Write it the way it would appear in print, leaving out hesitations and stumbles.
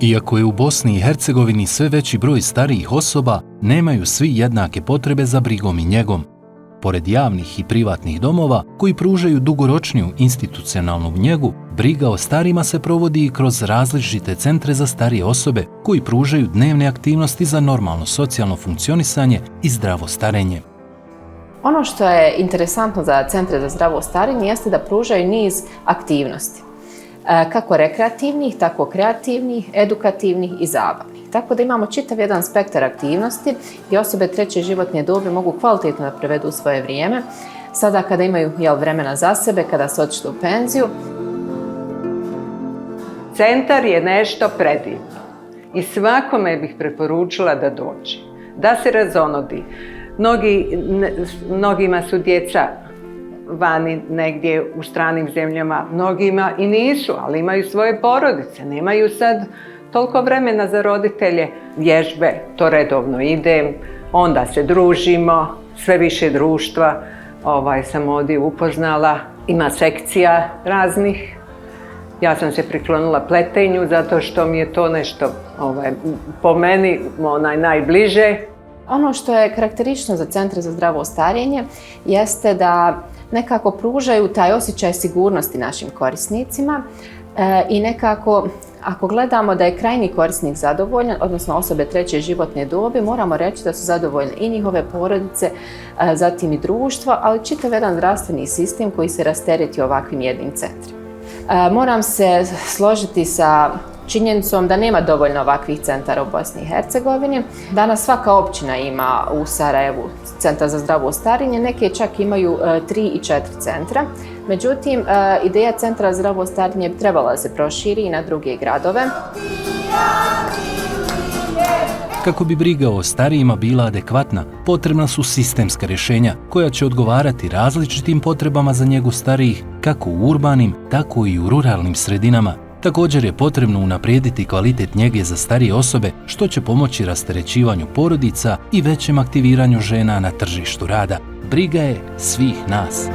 Iako je u Bosni i Hercegovini sve veći broj starijih osoba, nemaju svi jednake potrebe za brigom i njegom. Pored javnih i privatnih domova koji pružaju dugoročniju institucionalnu njegu, briga o starima se provodi i kroz različite centre za starije osobe koji pružaju dnevne aktivnosti za normalno socijalno funkcionisanje i zdravo starenje. Ono što je interesantno za centre za zdravo starenje jeste da pružaju niz aktivnosti, kako rekreativnih, tako kreativnih, edukativnih i zabavnih. Tako da imamo čitav jedan spektar aktivnosti gdje osobe treće životne dobi mogu kvalitetno da prevedu svoje vrijeme, sada kada imaju vremena za sebe, kada se otišli u penziju. Centar je nešto predivno i svakome bih preporučila da dođe, da se razonodi. Mnogima su djeca vani negdje u stranim zemljama, mnogima i nisu, ali imaju svoje porodice, nemaju sad toliko vremena za roditelje. Vježbe, to redovno idem, onda se družimo, sve više društva sam ovdje upoznala, ima sekcija raznih. Ja sam se priklonila pletenju zato što mi je to nešto po meni najbliže. Ono što je karakteristično za centre za zdravo starenje jeste da nekako pružaju taj osjećaj sigurnosti našim korisnicima i nekako, ako gledamo da je krajnji korisnik zadovoljan, odnosno osobe treće životne dobi, moramo reći da su zadovoljne i njihove porodice, zatim i društvo, ali čitav jedan zdravstveni sistem koji se rastereti ovakvim jednim centrima. Moram se složiti sa činjenicom da nema dovoljno ovakvih centara u Bosni i Hercegovini. Danas svaka općina ima u Sarajevu centar za zdravo starenje, neke čak imaju 3 i 4 centra. Međutim, ideja centra za zdravo starenje bi trebala da se proširi i na druge gradove. Kako bi briga o starijima bila adekvatna, potrebna su sistemska rješenja koja će odgovarati različitim potrebama za njegu starijih, kako u urbanim, tako i u ruralnim sredinama. Također je potrebno unaprijediti kvalitet njege za starije osobe, što će pomoći rasterećivanju porodica i većem aktiviranju žena na tržištu rada. Briga je svih nas.